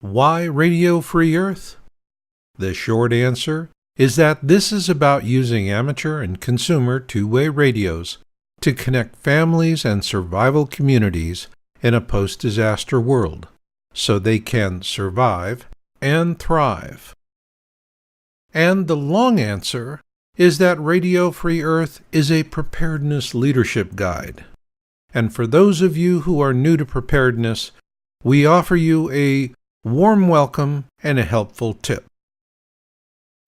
Why Radio Free Earth? The short answer is that this is about using amateur and consumer two-way radios to connect families and survival communities in a post-disaster world so they can survive and thrive. And the long answer is that Radio Free Earth is a preparedness leadership guide. And for those of you who are new to preparedness, we offer you a warm welcome and a helpful tip.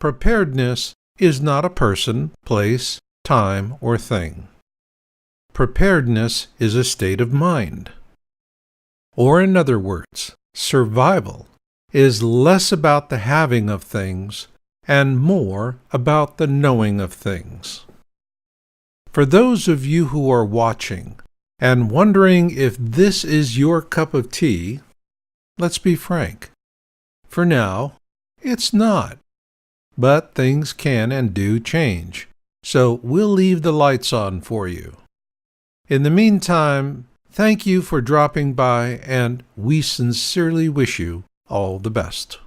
Preparedness is not a person, place, time, or thing. Preparedness is a state of mind. Or in other words, survival is less about the having of things and more about the knowing of things. For those of you who are watching and wondering if this is your cup of tea, let's be frank. For now, it's not. But things can and do change, so we'll leave the lights on for you. In the meantime, thank you for dropping by, and we sincerely wish you all the best.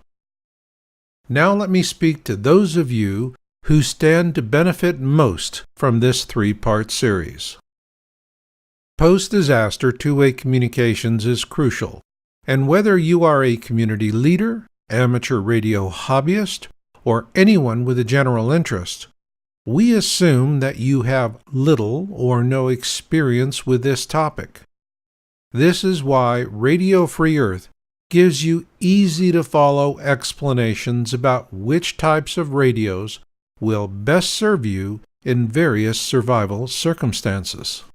Now let me speak to those of you who stand to benefit most from this three-part series. Post-disaster two-way communications is crucial, and whether you are a community leader, amateur radio hobbyist, or anyone with a general interest, we assume that you have little or no experience with this topic. This is why Radio Free Earth gives you easy-to-follow explanations about which types of radios will best serve you in various survival circumstances.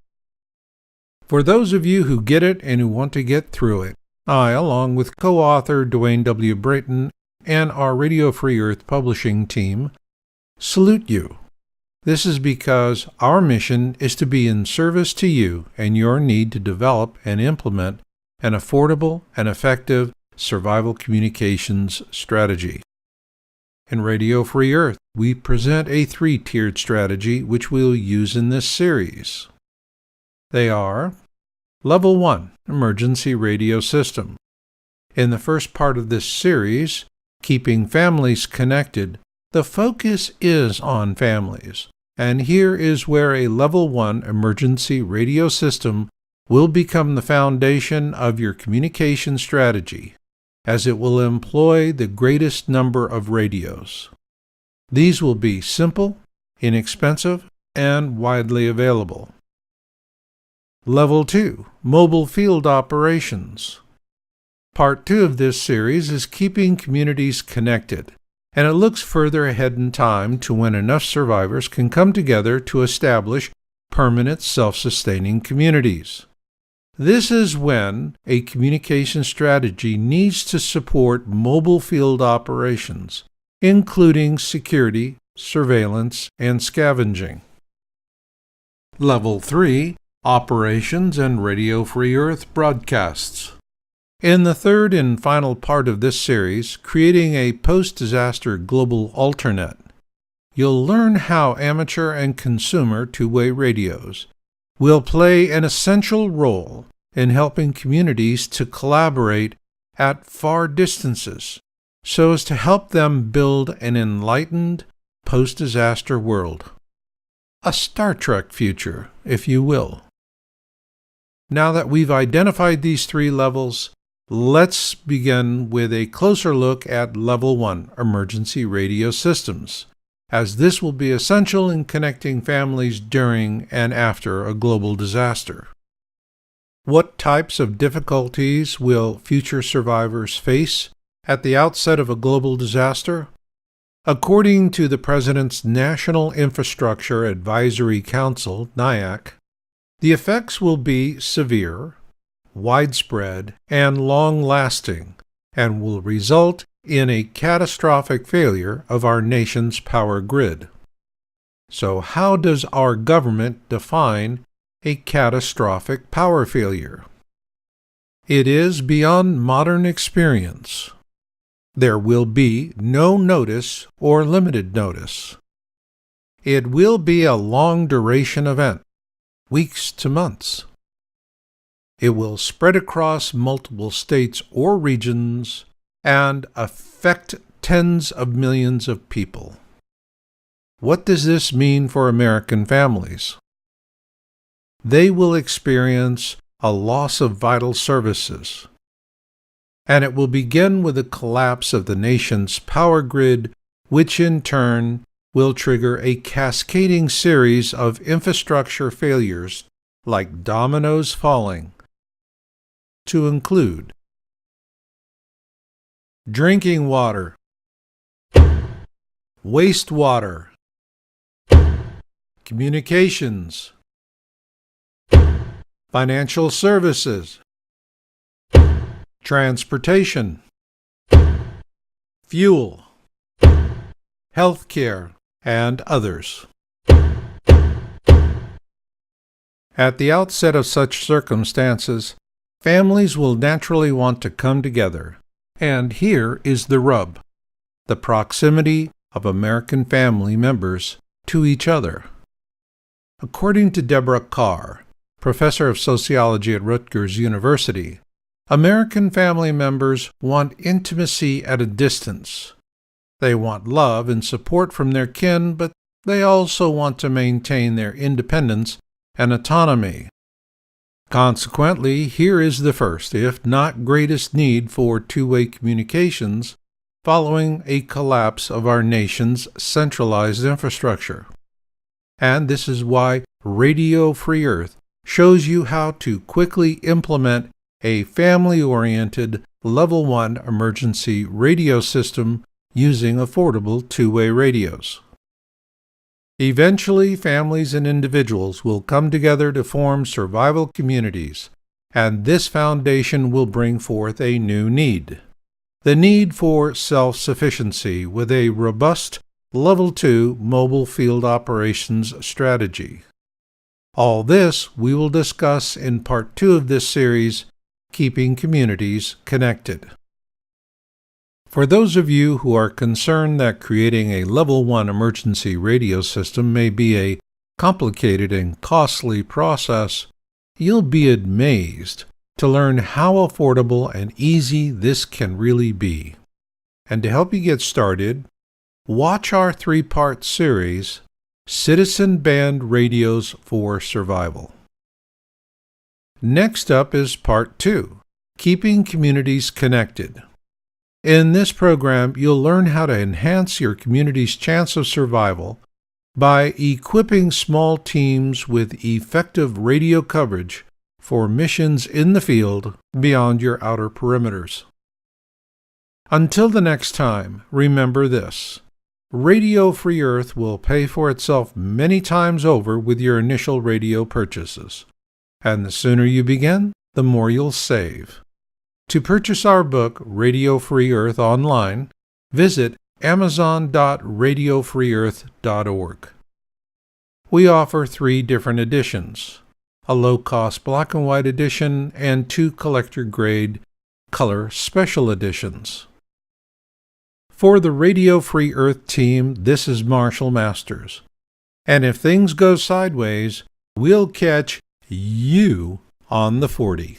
For those of you who get it and who want to get through it, I, along with co-author Dwayne W. Brayton and our Radio Free Earth publishing team, salute you. This is because our mission is to be in service to you and your need to develop and implement an affordable and effective survival communications strategy. In Radio Free Earth, we present a three-tiered strategy which we'll use in this series. They are: Level 1, Emergency Radio System. In the first part of this series, Keeping Families Connected, the focus is on families, and here is where a Level 1 emergency radio system will become the foundation of your communication strategy, as it will employ the greatest number of radios. These will be simple, inexpensive, and widely available. Level 2, Mobile Field Operations. Part 2 of this series is Keeping Communities Connected, and it looks further ahead in time to when enough survivors can come together to establish permanent self-sustaining communities. This is when a communication strategy needs to support mobile field operations, including security, surveillance, and scavenging. Level 3, Operations and Radio Free Earth Broadcasts. In the third and final part of this series, Creating a Post-Disaster Global Alternet, you'll learn how amateur and consumer two-way radios will play an essential role in helping communities to collaborate at far distances so as to help them build an enlightened post-disaster world. A Star Trek future, if you will. Now that we've identified these three levels, let's begin with a closer look at Level 1, Emergency Radio Systems, as this will be essential in connecting families during and after a global disaster. What types of difficulties will future survivors face at the outset of a global disaster? According to the President's National Infrastructure Advisory Council, NIAC, the effects will be severe, widespread, and long-lasting, and will result in a catastrophic failure of our nation's power grid. So how does our government define a catastrophic power failure? It is beyond modern experience. There will be no notice or limited notice. It will be a long-duration event, weeks to months. It will spread across multiple states or regions and affect tens of millions of people. What does this mean for American families? They will experience a loss of vital services, and it will begin with the collapse of the nation's power grid, which in turn will trigger a cascading series of infrastructure failures like dominoes falling, to include drinking water, wastewater, communications, financial services, transportation, fuel, healthcare, and others. At the outset of such circumstances, families will naturally want to come together, and here is the rub: the proximity of American family members to each other. According to Deborah Carr, professor of sociology at Rutgers University, American family members want intimacy at a distance. They want love and support from their kin, but they also want to maintain their independence and autonomy. Consequently, here is the first, if not greatest, need for two-way communications following a collapse of our nation's centralized infrastructure. And this is why Radio Free Earth shows you how to quickly implement a family-oriented Level 1 emergency radio system using affordable two-way radios. Eventually, families and individuals will come together to form survival communities, and this foundation will bring forth a new need: the need for self-sufficiency with a robust Level 2 mobile field operations strategy. All this we will discuss in Part 2 of this series, Keeping Communities Connected. For those of you who are concerned that creating a Level 1 emergency radio system may be a complicated and costly process, you'll be amazed to learn how affordable and easy this can really be. And to help you get started, watch our 3-part series, Citizen Band Radios for Survival. Next up is Part 2, Keeping Communities Connected. In this program, you'll learn how to enhance your community's chance of survival by equipping small teams with effective radio coverage for missions in the field beyond your outer perimeters. Until the next time, remember this: Radio Free Earth will pay for itself many times over with your initial radio purchases, and the sooner you begin, the more you'll save. To purchase our book, Radio Free Earth, online, visit amazon.radiofreeearth.org. We offer 3 different editions: a low-cost black and white edition and 2 collector-grade color special editions. For the Radio Free Earth team, this is Marshall Masters. And if things go sideways, we'll catch you on the 40.